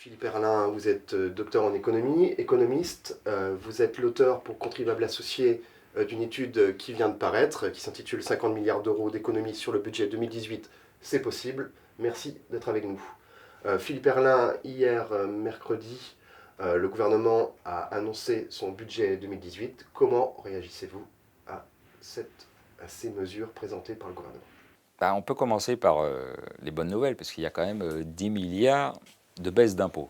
Philippe Herlin, vous êtes docteur en économie, économiste. Vous êtes l'auteur pour contribuable associé d'une étude qui vient de paraître, qui s'intitule 50 milliards d'euros d'économies sur le budget 2018, c'est possible. Merci d'être avec nous. Philippe Herlin, hier mercredi, le gouvernement a annoncé son budget 2018. Comment réagissez-vous à ces mesures présentées par le gouvernement? On peut commencer par les bonnes nouvelles, parce qu'il y a quand même 10 milliards de baisse d'impôts.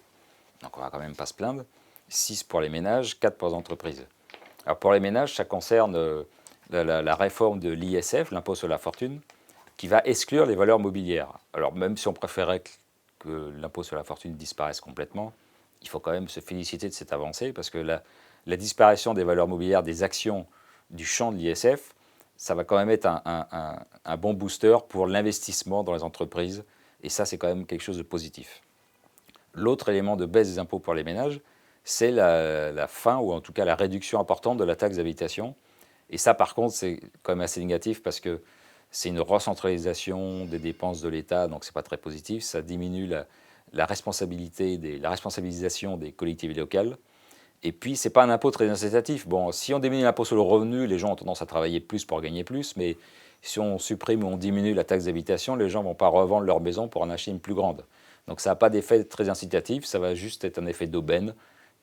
Donc on ne va quand même pas se plaindre. 6 pour les ménages, 4 pour les entreprises. Alors pour les ménages, ça concerne la réforme de l'ISF, l'impôt sur la fortune, qui va exclure les valeurs mobilières. Alors même si on préférait que l'impôt sur la fortune disparaisse complètement, il faut quand même se féliciter de cette avancée, parce que la disparition des valeurs mobilières des actions du champ de l'ISF, ça va quand même être un bon booster pour l'investissement dans les entreprises, et ça, c'est quand même quelque chose de positif. L'autre élément de baisse des impôts pour les ménages, c'est la fin, ou en tout cas la réduction importante de la taxe d'habitation. Et ça, par contre, c'est quand même assez négatif, parce que c'est une recentralisation des dépenses de l'État, donc c'est pas très positif. Ça diminue la responsabilisation des collectivités locales. Et puis, ce n'est pas un impôt très incitatif. Bon, si on diminue l'impôt sur le revenu, les gens ont tendance à travailler plus pour gagner plus, mais si on supprime ou on diminue la taxe d'habitation, les gens ne vont pas revendre leur maison pour en acheter une plus grande. Donc ça n'a pas d'effet très incitatif, ça va juste être un effet d'aubaine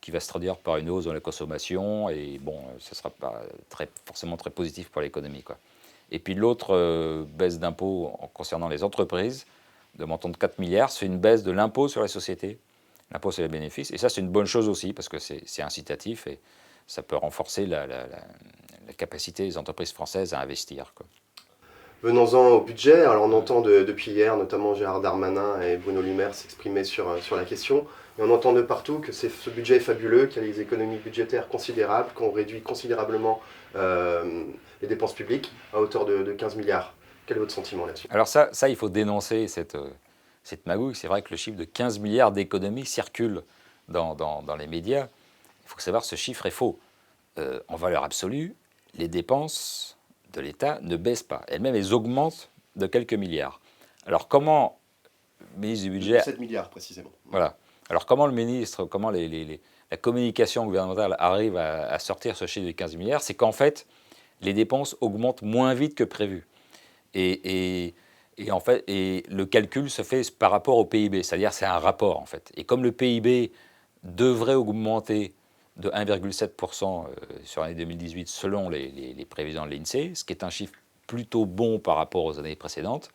qui va se traduire par une hausse dans la consommation, et bon, ce ne sera pas forcément très positif pour l'économie, quoi. Et puis l'autre baisse d'impôt concernant les entreprises, de montant de 4 milliards, c'est une baisse de l'impôt sur les sociétés, l'impôt sur les bénéfices. Et ça, c'est une bonne chose aussi, parce que c'est incitatif et ça peut renforcer la capacité des entreprises françaises à investir, quoi. Venons-en au budget. Alors on entend depuis hier, notamment Gérard Darmanin et Bruno Le Maire s'exprimer sur la question. Et on entend de partout que ce budget est fabuleux, qu'il y a des économies budgétaires considérables, qu'on réduit considérablement les dépenses publiques à hauteur de 15 milliards. Quel est votre sentiment là-dessus? Alors ça, il faut dénoncer cette magouille. C'est vrai que le chiffre de 15 milliards d'économies circule dans les médias. Il faut savoir que ce chiffre est faux. En valeur absolue, les dépenses de l'État ne baissent pas. Elles-mêmes, elles augmentent de quelques milliards. Alors comment le ministre du budget... 7 milliards précisément. Voilà. Alors comment le ministre, comment la communication gouvernementale arrive à sortir ce chiffre de 15 milliards? C'est qu'en fait, les dépenses augmentent moins vite que prévu. Et en fait, le calcul se fait par rapport au PIB, c'est-à-dire c'est un rapport en fait. Et comme le PIB devrait augmenter de 1,7% sur l'année 2018 selon les prévisions de l'INSEE, ce qui est un chiffre plutôt bon par rapport aux années précédentes,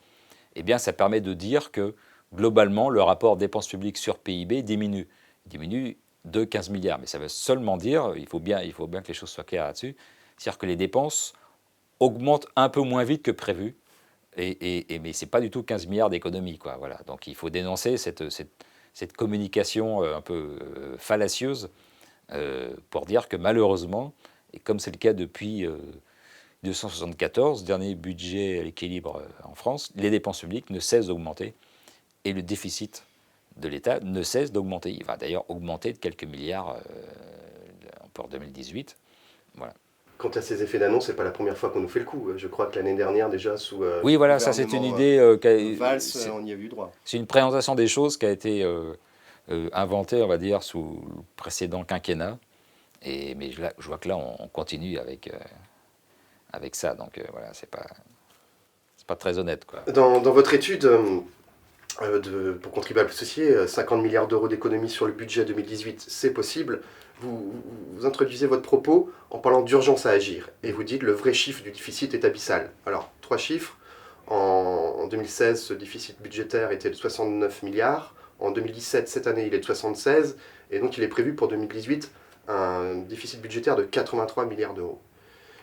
eh bien ça permet de dire que globalement le rapport dépenses publiques sur PIB diminue. Il diminue de 15 milliards, mais ça veut seulement dire, il faut bien que les choses soient claires là-dessus, c'est-à-dire que les dépenses augmentent un peu moins vite que prévu, mais ce n'est pas du tout 15 milliards d'économies, quoi. Voilà. Donc il faut dénoncer cette communication un peu fallacieuse pour dire que malheureusement, et comme c'est le cas depuis 1974, dernier budget à l'équilibre en France, les dépenses publiques ne cessent d'augmenter et le déficit de l'État ne cesse d'augmenter. Il va d'ailleurs augmenter de quelques milliards pour 2018. Voilà. Quant à ces effets d'annonce, c'est pas la première fois qu'on nous fait le coup. Je crois que l'année dernière, déjà, sous oui, voilà, ça c'est une idée. Valls, on y a vu droit. C'est une présentation des choses qui a été inventée, on va dire, sous le précédent quinquennat. Mais je vois que là, on continue avec ça. Donc voilà, c'est pas très honnête, quoi. Dans votre étude pour contribuables associés, 50 milliards d'euros d'économies sur le budget 2018, c'est possible. Vous introduisez votre propos en parlant d'urgence à agir. Et vous dites le vrai chiffre du déficit est abyssal. Alors, 3 chiffres. En 2016, ce déficit budgétaire était de 69 milliards. En 2017, cette année, il est de 76. Et donc, il est prévu pour 2018 un déficit budgétaire de 83 milliards d'euros.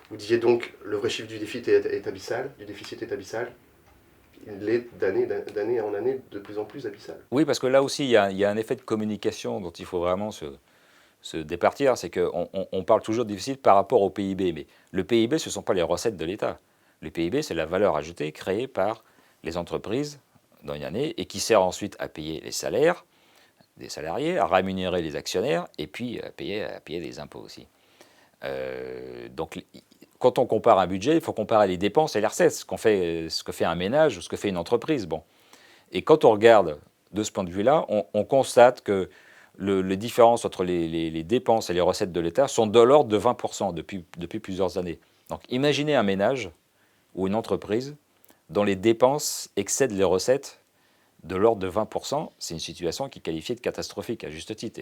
Vous disiez donc le vrai chiffre du déficit est abyssal, du déficit est abyssal. Il est d'année en année de plus en plus abyssal. Oui, parce que là aussi, il y a un effet de communication dont il faut vraiment se départir. C'est qu'on parle toujours de déficit par rapport au PIB. Mais le PIB, ce ne sont pas les recettes de l'État. Le PIB, c'est la valeur ajoutée créée par les entreprises dans une année et qui sert ensuite à payer les salaires des salariés, à rémunérer les actionnaires et puis à payer des impôts aussi. Donc, quand on compare un budget, il faut comparer les dépenses et les recettes, ce que fait un ménage ou ce que fait une entreprise. Bon. Et quand on regarde de ce point de vue-là, on constate que les différences entre les dépenses et les recettes de l'État sont de l'ordre de 20% depuis plusieurs années. Donc imaginez un ménage ou une entreprise dont les dépenses excèdent les recettes de l'ordre de 20%, c'est une situation qui est qualifiée de catastrophique, à juste titre.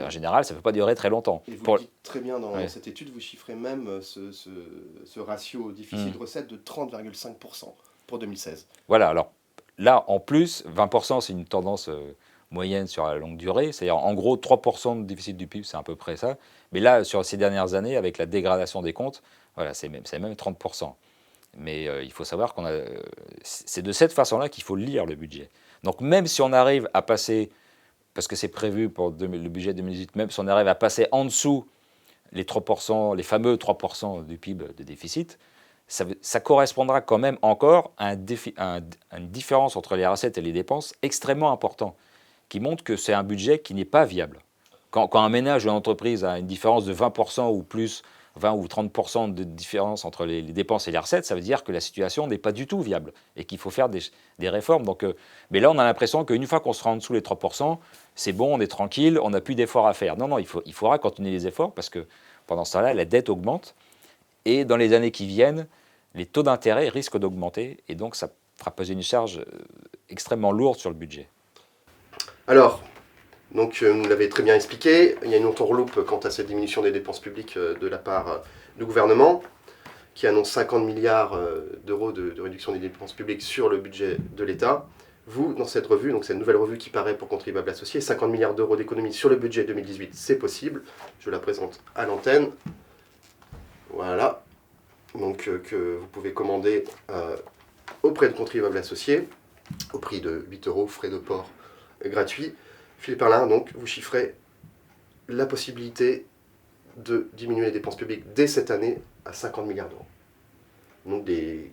En général, ça ne peut pas durer très longtemps. Et vous le dites très bien dans cette étude, vous chiffrez même ce ratio déficit-recette de 30,5% pour 2016. Voilà, alors là, en plus, 20%, c'est une tendance moyenne sur la longue durée. C'est-à-dire, en gros, 3% de déficit du PIB, c'est à peu près ça. Mais là, sur ces dernières années, avec la dégradation des comptes, voilà, c'est même 30%. Mais il faut savoir c'est de cette façon-là qu'il faut lire le budget. Donc même si on arrive à passer, parce que c'est prévu pour le budget 2018, même si on arrive à passer en dessous les 3%, les fameux 3% du PIB de déficit, ça correspondra quand même encore à une différence entre les recettes et les dépenses extrêmement important, qui montre que c'est un budget qui n'est pas viable. Quand un ménage ou une entreprise a une différence de 20% ou plus, 20 ou 30% de différence entre les dépenses et les recettes, ça veut dire que la situation n'est pas du tout viable et qu'il faut faire des réformes. Donc, mais là, on a l'impression qu'une fois qu'on sera en dessous les 3%, c'est bon, on est tranquille, on n'a plus d'efforts à faire. Non, il faudra continuer les efforts parce que pendant ce temps-là, la dette augmente et dans les années qui viennent, les taux d'intérêt risquent d'augmenter et donc ça fera peser une charge extrêmement lourde sur le budget. Alors, donc, vous l'avez très bien expliqué, il y a une entourloupe quant à cette diminution des dépenses publiques de la part du gouvernement, qui annonce 50 milliards d'euros de réduction des dépenses publiques sur le budget de l'État. Vous, dans cette revue, donc cette nouvelle revue qui paraît pour contribuables associés, 50 milliards d'euros d'économies sur le budget 2018, c'est possible. Je la présente à l'antenne. Voilà. Donc, que vous pouvez commander auprès de contribuables associés, au prix de 8 euros, frais de port gratuits. Philippe Arlin, donc, vous chiffrez la possibilité de diminuer les dépenses publiques dès cette année à 50 milliards d'euros. Donc des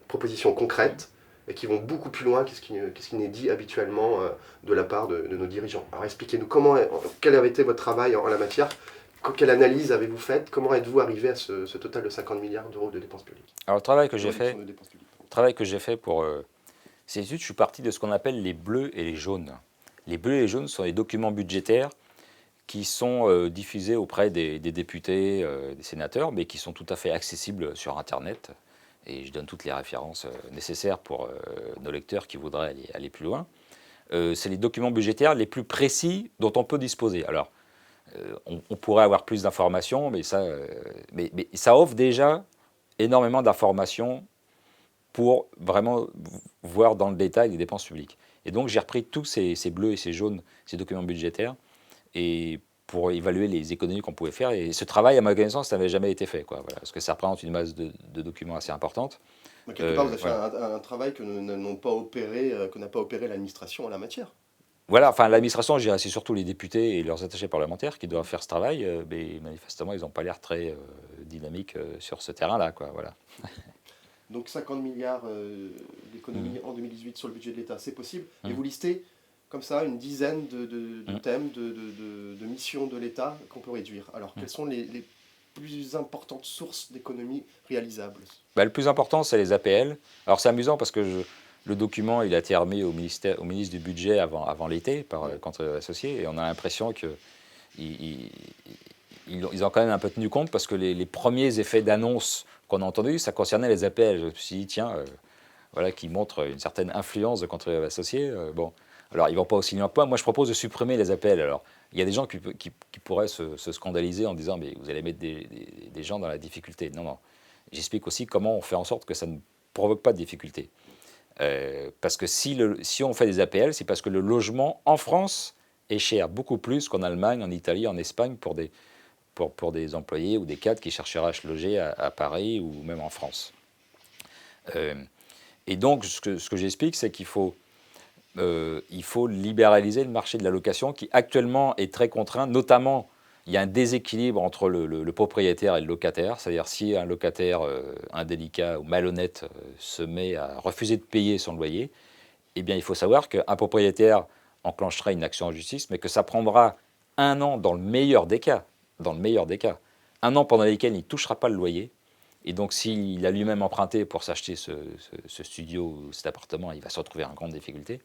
propositions concrètes et qui vont beaucoup plus loin que ce qui n'est dit habituellement de la part de nos dirigeants. Alors expliquez-nous quel avait été votre travail en la matière, quelle analyse avez-vous faite, comment êtes-vous arrivé à ce total de 50 milliards d'euros de dépenses publiques? Alors le travail que j'ai fait pour ces études, je suis parti de ce qu'on appelle les bleus et les jaunes. Les bleus et les jaunes sont des documents budgétaires qui sont diffusés auprès des députés, des sénateurs, mais qui sont tout à fait accessibles sur Internet. Et je donne toutes les références nécessaires pour nos lecteurs qui voudraient aller plus loin. C'est les documents budgétaires les plus précis dont on peut disposer. Alors, on pourrait avoir plus d'informations, mais ça offre déjà énormément d'informations pour vraiment voir dans le détail les dépenses publiques. Et donc j'ai repris tous ces bleus et ces jaunes, ces documents budgétaires, et pour évaluer les économies qu'on pouvait faire. Et ce travail, à ma connaissance, ça n'avait jamais été fait, quoi, voilà, parce que ça représente une masse de documents assez importante. Donc, quelque part, vous avez fait un travail que n'a pas opéré l'administration en la matière. Voilà, enfin l'administration, je dirais, c'est surtout les députés et leurs attachés parlementaires qui doivent faire ce travail, mais manifestement, ils n'ont pas l'air très dynamiques sur ce terrain-là, quoi, voilà. Donc 50 milliards d'économies en 2018 sur le budget de l'État, c'est possible. Et vous listez comme ça une dizaine de thèmes, de missions de l'État qu'on peut réduire. Alors quelles sont les plus importantes sources d'économies réalisables? Le plus important, c'est les APL. Alors c'est amusant parce que le document, il a été remis au ministre du Budget avant l'été par Contribuables Associés, et on a l'impression qu'ils ont quand même un peu tenu compte, parce que les premiers effets d'annonce qu'on a entendus, ça concernait les APL. Je me suis dit, tiens, voilà, qui montre une certaine influence de Contribuables Associés. Bon, alors ils ne vont pas aussi loin que moi. Moi, je propose de supprimer les APL. Alors, il y a des gens qui pourraient se scandaliser en disant, mais vous allez mettre des gens dans la difficulté. Non, non. J'explique aussi comment on fait en sorte que ça ne provoque pas de difficulté. Parce que si on fait des APL, c'est parce que le logement en France est cher, beaucoup plus qu'en Allemagne, en Italie, en Espagne, pour des employés ou des cadres qui chercheraient à se loger à Paris ou même en France. Et donc, ce que j'explique, c'est qu'il faut libéraliser le marché de la location qui actuellement est très contraint. Notamment, il y a un déséquilibre entre le propriétaire et le locataire. C'est-à-dire, si un locataire indélicat ou malhonnête se met à refuser de payer son loyer, eh bien, il faut savoir qu'un propriétaire enclenchera une action en justice, mais que ça prendra 1 an dans le meilleur des cas. Dans le meilleur des cas. 1 an pendant lequel il ne touchera pas le loyer. Et donc, s'il a lui-même emprunté pour s'acheter ce studio ou cet appartement, il va se retrouver en grande difficulté.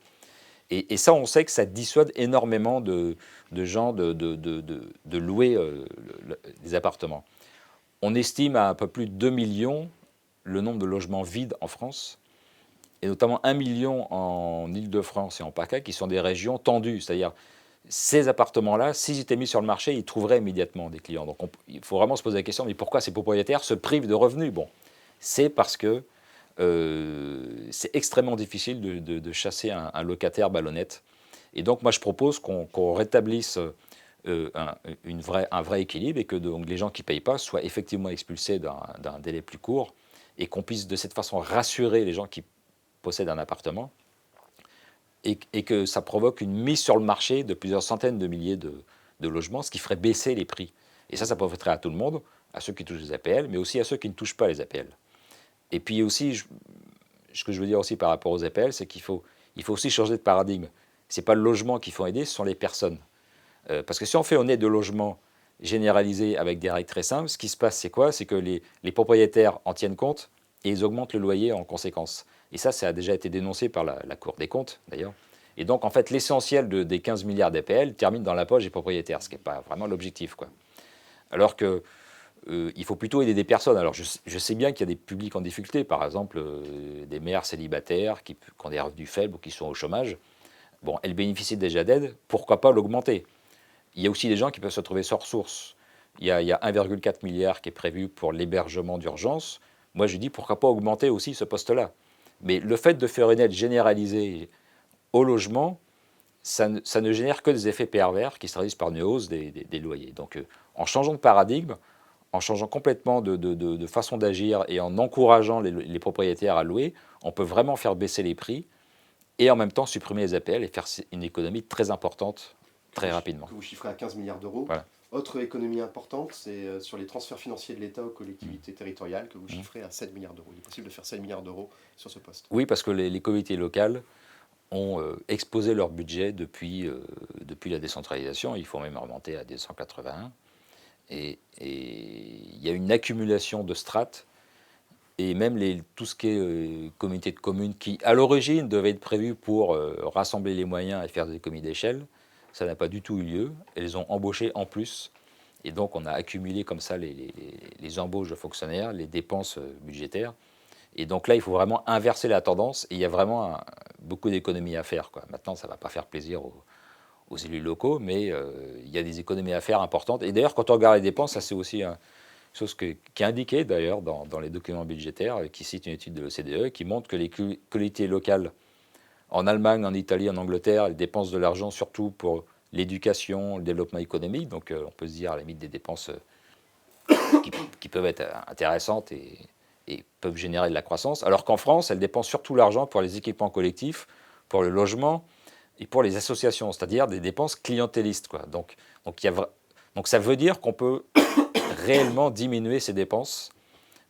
Et ça, on sait que ça dissuade énormément de gens de louer des appartements. On estime à un peu plus de 2 millions le nombre de logements vides en France, et notamment 1 million en Île-de-France et en PACA, qui sont des régions tendues. C'est-à-dire, ces appartements-là, s'ils étaient mis sur le marché, ils trouveraient immédiatement des clients. Donc il faut vraiment se poser la question, mais pourquoi ces propriétaires se privent de revenus? Bon, c'est parce que c'est extrêmement difficile de chasser un locataire ballonnette. Et donc moi je propose qu'on rétablisse un vrai équilibre, et que donc, les gens qui ne payent pas soient effectivement expulsés d'un délai plus court, et qu'on puisse de cette façon rassurer les gens qui possèdent un appartement, et que ça provoque une mise sur le marché de plusieurs centaines de milliers de logements, ce qui ferait baisser les prix. Et ça profiterait à tout le monde, à ceux qui touchent les APL, mais aussi à ceux qui ne touchent pas les APL. Et puis aussi, ce que je veux dire aussi par rapport aux APL, c'est il faut aussi changer de paradigme. Ce n'est pas le logement qu'il faut aider, ce sont les personnes. Parce que si on fait une aide de logement généralisée avec des règles très simples, ce qui se passe, c'est quoi? C'est que les propriétaires en tiennent compte et ils augmentent le loyer en conséquence. Et ça a déjà été dénoncé par la Cour des comptes, d'ailleurs. Et donc, en fait, l'essentiel des 15 milliards d'APL termine dans la poche des propriétaires, ce qui n'est pas vraiment l'objectif, quoi. Alors que il faut plutôt aider des personnes. Alors, je sais bien qu'il y a des publics en difficulté, par exemple des mères célibataires qui ont des revenus faibles ou qui sont au chômage. Bon, elles bénéficient déjà d'aide, pourquoi pas l'augmenter? Il y a aussi des gens qui peuvent se trouver sans ressources. Il y a 1,4 milliard qui est prévu pour l'hébergement d'urgence. Moi, je dis pourquoi pas augmenter aussi ce poste-là. Mais le fait de faire une aide généralisée au logement, ça ne génère que des effets pervers qui se traduisent par une hausse des loyers. Donc, en changeant de paradigme, en changeant complètement de façon d'agir et en encourageant les propriétaires à louer, on peut vraiment faire baisser les prix et en même temps supprimer les APL et faire une économie très importante très rapidement. Que vous chiffrez à 15 milliards d'euros. Voilà. Autre économie importante, c'est sur les transferts financiers de l'État aux collectivités territoriales, que vous chiffrez à 7 milliards d'euros. Il est possible de faire 7 milliards d'euros sur ce poste. Oui, parce que les collectivités locales ont exposé leur budget depuis la décentralisation. Il faut même remonter à 1981. Et il y a une accumulation de strates, et même tout ce qui est comité de communes, qui à l'origine devait être prévu pour rassembler les moyens et faire des économies d'échelle, ça n'a pas du tout eu lieu. Elles ont embauché en plus, et donc on a accumulé comme ça les embauches de fonctionnaires, les dépenses budgétaires. Et donc là, il faut vraiment inverser la tendance, et il y a vraiment beaucoup d'économies à faire, quoi. Maintenant, ça ne va pas faire plaisir aux élus locaux, mais il y a des économies à faire importantes. Et d'ailleurs, quand on regarde les dépenses, ça c'est aussi une chose qui est indiquée d'ailleurs dans les documents budgétaires, qui cite une étude de l'OCDE, qui montre que les collectivités locales en Allemagne, en Italie, en Angleterre, elles dépensent de l'argent surtout pour l'éducation, le développement économique. Donc on peut se dire à la limite des dépenses qui peuvent être intéressantes et peuvent générer de la croissance. Alors qu'en France, elles dépensent surtout l'argent pour les équipements collectifs, pour le logement et pour les associations, c'est-à-dire des dépenses clientélistes, quoi. Donc ça veut dire qu'on peut réellement diminuer ces dépenses,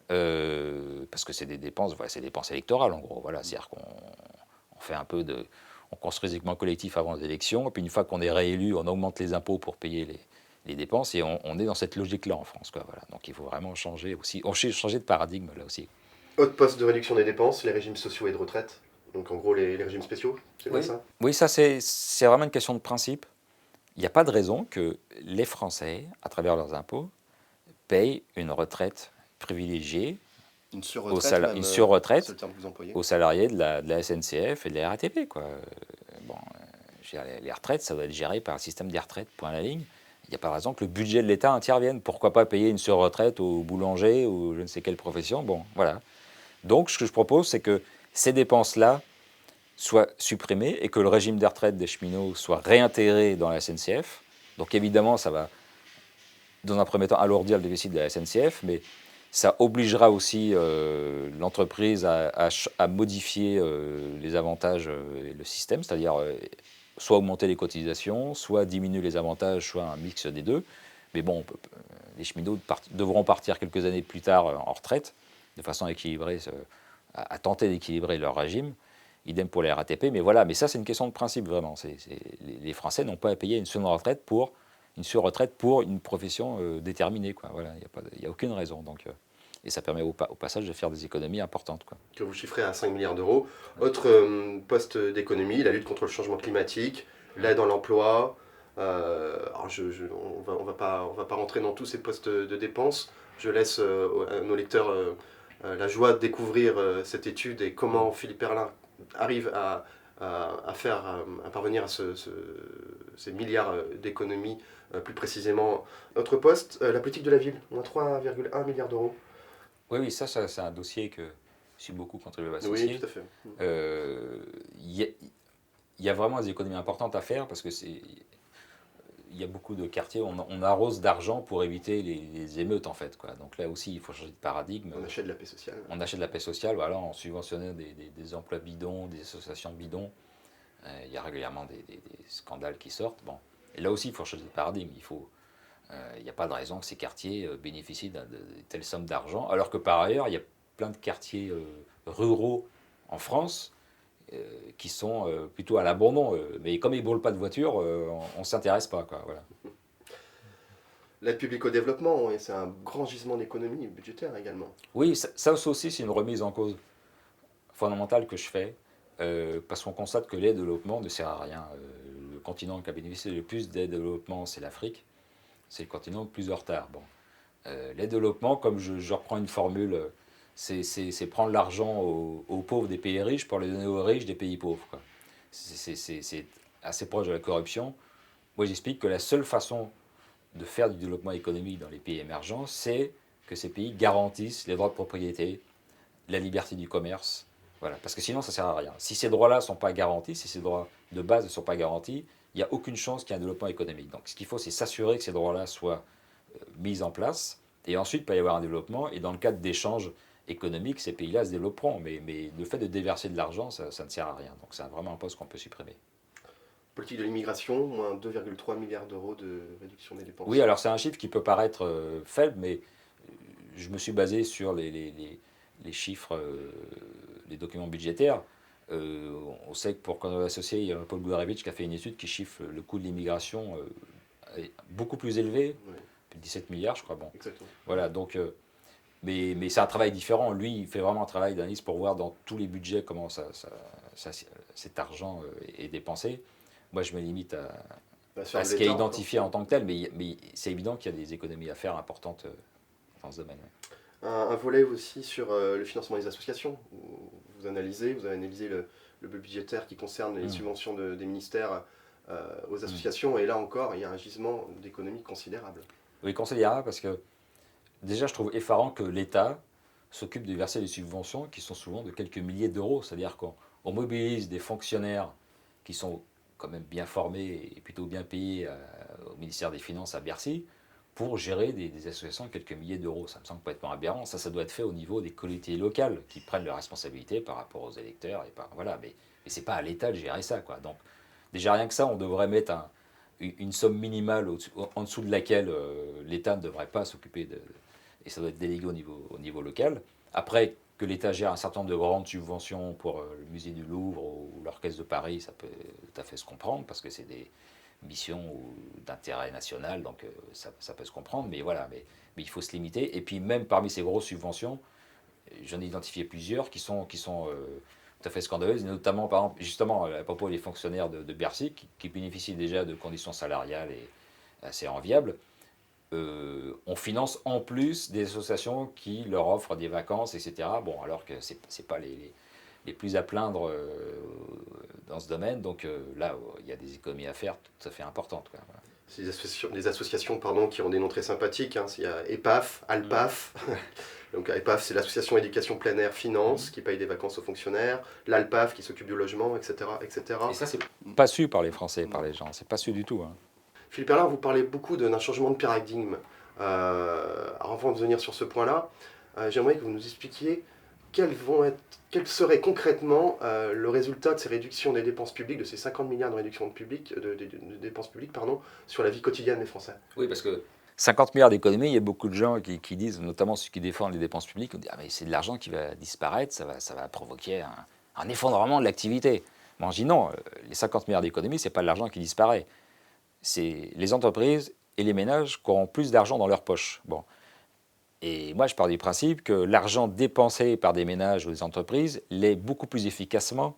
parce que c'est des dépenses, voilà, c'est des dépenses électorales en gros. Voilà, c'est-à-dire qu'on fait un peu on construit des équipements collectifs avant les élections, et puis une fois qu'on est réélu, on augmente les impôts pour payer les dépenses, et on est dans cette logique-là en France, quoi. Voilà. Donc il faut vraiment changer de paradigme là aussi. Autre poste de réduction des dépenses, les régimes sociaux et de retraite. Donc en gros les régimes spéciaux, c'est Oui, bien ça? oui, ça c'est vraiment une question de principe. Il n'y a pas de raison que les Français, à travers leurs impôts, payent une retraite privilégiée, une surretraite, une surretraite c'est le terme que vous employez, aux salariés de la SNCF et de la RATP, quoi. Bon, les retraites, ça doit être géré par un système des retraites, point à la ligne. Il n'y a pas de raison que le budget de l'État intervienne. Pourquoi pas payer une surretraite aux boulangers ou je ne sais quelle profession? Bon, voilà. Donc, ce que je propose, c'est que ces dépenses-là soient supprimées et que le régime des retraites des cheminots soit réintégré dans la SNCF. Donc, évidemment, ça va, dans un premier temps, alourdir le déficit de la SNCF, mais ça obligera aussi l'entreprise à modifier les avantages et le système, c'est-à-dire soit augmenter les cotisations, soit diminuer les avantages, soit un mix des deux. Mais bon, les cheminots devront partir quelques années plus tard en retraite, de façon à équilibrer, à tenter d'équilibrer leur régime. Idem pour les RATP, mais voilà. Mais ça, c'est une question de principe, vraiment. Les Français n'ont pas à payer une surretraite pour une profession déterminée, quoi. Voilà, il n'y a aucune raison. Donc, Et ça permet au passage de faire des économies importantes, quoi. Que vous chiffrez à 5 milliards d'euros. Autre poste d'économie, la lutte contre le changement climatique, l'aide à l'emploi. Alors on va pas rentrer dans tous ces postes de dépenses. Je laisse à nos lecteurs la joie de découvrir cette étude et comment Philippe Perlin arrive à parvenir à ces milliards d'économies plus précisément. Autre poste, la politique de la ville, moins 3,1 milliards d'euros. Oui, ça c'est un dossier que je suis beaucoup contribué à Oui, associer. tout à fait. Il y a vraiment des économies importantes à faire parce que il y a beaucoup de quartiers, on arrose d'argent pour éviter les émeutes en fait, quoi. Donc là aussi, il faut changer de paradigme. On achète de la paix sociale. On achète de la paix sociale, voilà, en subventionnant des emplois bidons, des associations bidons. Il y a régulièrement des scandales qui sortent. Bon. Et là aussi, il faut changer de paradigme. Il n'y a pas de raison que ces quartiers bénéficient de telle somme d'argent, alors que par ailleurs, il y a plein de quartiers ruraux en France qui sont plutôt à l'abandon. Mais comme ils ne brûlent pas de voiture, on ne s'intéresse pas, quoi, voilà. L'aide publique au développement, et c'est un grand gisement d'économie budgétaire également. Oui, ça aussi, c'est une remise en cause fondamentale que je fais, parce qu'on constate que l'aide au développement ne sert à rien. Le continent qui a bénéficié le plus d'aide au développement, c'est l'Afrique. C'est le continent le plus en retard. Bon. L'aide au développement, comme je reprends une formule, c'est prendre l'argent aux pauvres des pays riches pour les donner aux riches des pays pauvres, quoi. C'est assez proche de la corruption. Moi, j'explique que la seule façon de faire du développement économique dans les pays émergents, c'est que ces pays garantissent les droits de propriété, la liberté du commerce. Voilà. Parce que sinon, ça ne sert à rien. Si ces droits-là ne sont pas garantis, si ces droits de base ne sont pas garantis, il n'y a aucune chance qu'il y ait un développement économique. Donc ce qu'il faut, c'est s'assurer que ces droits-là soient mis en place, et ensuite il peut y avoir un développement, et dans le cadre d'échanges économiques, ces pays-là se développeront. Mais le fait de déverser de l'argent, ça ne sert à rien. Donc c'est vraiment un poste qu'on peut supprimer. Politique de l'immigration, moins 2,3 milliards d'euros de réduction des dépenses. Oui, alors c'est un chiffre qui peut paraître faible, mais je me suis basé sur les chiffres, les documents budgétaires. On sait que pour qu'on ait associé, il y a Paul Gourevitch qui a fait une étude qui chiffre le coût de l'immigration beaucoup plus élevé, Oui, 17 milliards, je crois. Bon, exactement. voilà. Donc, mais c'est un travail différent. Lui, il fait vraiment un travail d'analyse pour voir dans tous les budgets comment cet argent est dépensé. Moi, je me limite à ce qui est identifié en tant que tel, mais c'est évident qu'il y a des économies à faire importantes dans ce domaine. Ouais. Un volet aussi sur le financement des associations. Vous avez analysé le budgétaire qui concerne les subventions des ministères aux associations, et là encore, il y a un gisement d'économie considérable. Oui, considérable, parce que déjà, je trouve effarant que l'État s'occupe de verser des subventions qui sont souvent de quelques milliers d'euros. C'est-à-dire qu'on mobilise des fonctionnaires qui sont quand même bien formés et plutôt bien payés au ministère des Finances à Bercy pour gérer des associations de quelques milliers d'euros. Ça me semble complètement aberrant. Ça doit être fait au niveau des collectivités locales qui prennent leurs responsabilités par rapport aux électeurs. Voilà. Mais ce n'est pas à l'État de gérer ça, quoi. Donc, déjà rien que ça, on devrait mettre une somme minimale en dessous de laquelle l'État ne devrait pas s'occuper et ça doit être délégué au niveau local. Après, que l'État gère un certain nombre de grandes subventions pour le musée du Louvre ou l'Orchestre de Paris, ça peut tout à fait se comprendre, parce que c'est des missions d'intérêt national, donc ça peut se comprendre, mais voilà, mais il faut se limiter. Et puis même parmi ces grosses subventions, j'en ai identifié plusieurs qui sont tout à fait scandaleuses, et notamment par exemple, justement à propos des fonctionnaires de Bercy, qui bénéficient déjà de conditions salariales assez enviables. On finance en plus des associations qui leur offrent des vacances, etc. Bon, alors que ce n'est pas les plus à plaindre dans ce domaine. Donc là, il y a des économies à faire tout à fait importantes, quoi. Voilà. C'est des associations pardon, qui ont des noms très sympathiques. Hein. Il y a EPAF, ALPAF. Donc EPAF, c'est l'association éducation plein air finance, qui paye des vacances aux fonctionnaires. L'ALPAF, qui s'occupe du logement, etc., etc. Et ça, c'est pas su par les Français, par les gens. C'est pas su du tout. Hein. Philippe Perlin, vous parlez beaucoup d'un changement de paradigme. Avant de venir sur ce point-là, j'aimerais que vous nous expliquiez quel serait concrètement le résultat de ces réductions des dépenses publiques, de ces 50 milliards de réduction de dépenses publiques, sur la vie quotidienne des Français. Oui, parce que 50 milliards d'économies, il y a beaucoup de gens qui disent, notamment ceux qui défendent les dépenses publiques, on dit, ah, mais c'est de l'argent qui va disparaître, ça va provoquer un effondrement de l'activité. Moi, je dis non, les 50 milliards d'économies, ce n'est pas de l'argent qui disparaît. C'est les entreprises et les ménages qui auront plus d'argent dans leur poche. Bon. Et moi, je pars du principe que l'argent dépensé par des ménages ou des entreprises l'est beaucoup plus efficacement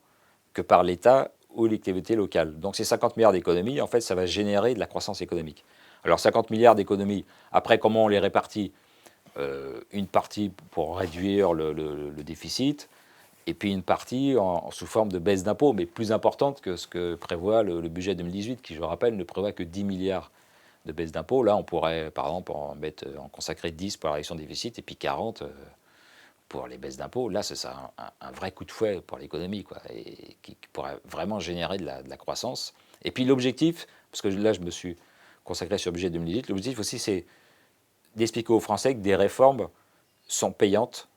que par l'État ou les collectivités locales. Donc ces 50 milliards d'économies, en fait, ça va générer de la croissance économique. Alors 50 milliards d'économies, après comment on les répartit? Une partie pour réduire le déficit, et puis une partie sous forme de baisse d'impôts, mais plus importante que ce que prévoit le budget 2018, qui, je rappelle, ne prévoit que 10 milliards de baisse d'impôts. Là, on pourrait, par exemple, en consacrer 10 pour la réduction du déficit, et puis 40 pour les baisses d'impôts. Là, c'est ça, un vrai coup de fouet pour l'économie, quoi, et qui pourrait vraiment générer de la croissance. Et puis l'objectif, parce que là, je me suis consacré sur le budget 2018, l'objectif aussi, c'est d'expliquer aux Français que des réformes sont payantes,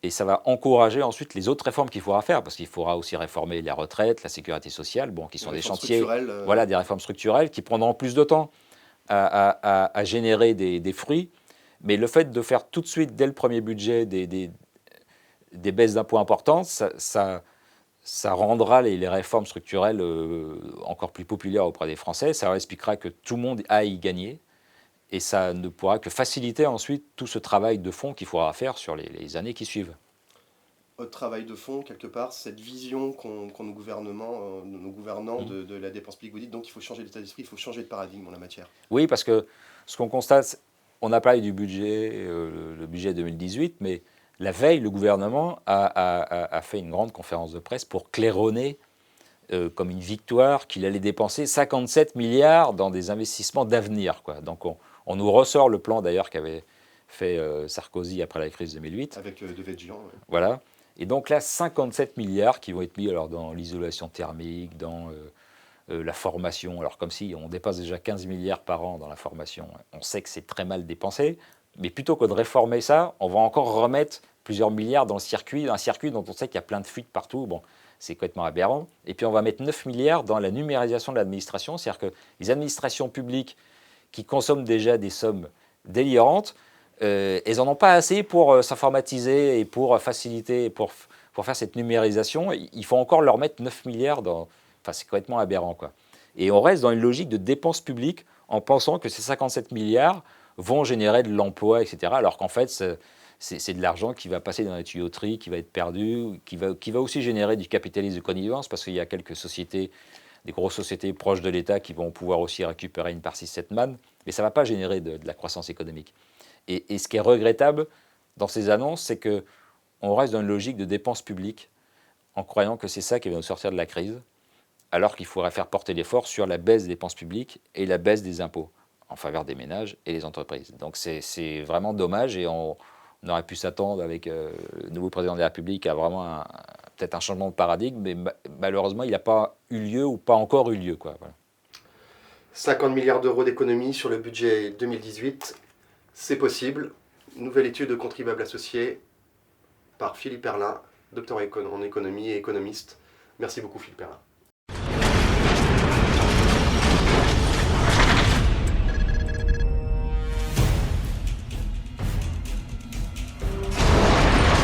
et ça va encourager ensuite les autres réformes qu'il faudra faire, parce qu'il faudra aussi réformer les retraites, la sécurité sociale, bon, qui sont des chantiers, voilà, des réformes structurelles qui prendront plus de temps à générer des fruits. Mais le fait de faire tout de suite, dès le premier budget, des baisses d'impôts importantes, ça rendra les réformes structurelles encore plus populaires auprès des Français. Ça leur expliquera que tout le monde a à y gagner. Et ça ne pourra que faciliter ensuite tout ce travail de fond qu'il faudra faire sur les années qui suivent. Votre travail de fond, quelque part, cette vision qu'ont nos gouvernants de la dépense publique, vous dites donc il faut changer d'état d'esprit, il faut changer de paradigme en la matière. Oui, parce que ce qu'on constate, on a parlé du budget, le budget 2018, mais la veille, le gouvernement a fait une grande conférence de presse pour claironner comme une victoire qu'il allait dépenser 57 milliards dans des investissements d'avenir, quoi. Donc on nous ressort le plan d'ailleurs qu'avait fait Sarkozy après la crise 2008. Avec de dettes géants. Ouais. Voilà. Et donc là, 57 milliards qui vont être mis alors, dans l'isolation thermique, dans la formation. Alors comme si on dépasse déjà 15 milliards par an dans la formation, on sait que c'est très mal dépensé, mais plutôt que de réformer ça, on va encore remettre plusieurs milliards dans le circuit, un circuit dont on sait qu'il y a plein de fuites partout. Bon, c'est complètement aberrant. Et puis on va mettre 9 milliards dans la numérisation de l'administration, c'est-à-dire que les administrations publiques qui consomment déjà des sommes délirantes, elles n'en ont pas assez pour s'informatiser et pour faciliter, pour faire cette numérisation. Il faut encore leur mettre 9 milliards dans... Enfin, c'est complètement aberrant, quoi. Et on reste dans une logique de dépenses publiques en pensant que ces 57 milliards vont générer de l'emploi, etc. Alors qu'en fait, c'est de l'argent qui va passer dans la tuyauterie, qui va être perdu, qui va aussi générer du capitalisme de connivence, parce qu'il y a quelques sociétés, des grosses sociétés proches de l'État qui vont pouvoir aussi récupérer une partie de cette manne, mais ça ne va pas générer de la croissance économique. Et ce qui est regrettable dans ces annonces, c'est qu'on reste dans une logique de dépenses publiques en croyant que c'est ça qui va nous sortir de la crise, alors qu'il faudrait faire porter l'effort sur la baisse des dépenses publiques et la baisse des impôts en faveur des ménages et des entreprises. Donc c'est vraiment dommage, et on aurait pu s'attendre avec le nouveau président de la République à vraiment peut-être un changement de paradigme, mais malheureusement il n'a pas eu lieu ou pas encore eu lieu, quoi. Voilà. 50 milliards d'euros d'économies sur le budget 2018, c'est possible. Nouvelle étude de contribuables associés par Philippe Perlin, docteur en économie et économiste. Merci beaucoup Philippe Perlin.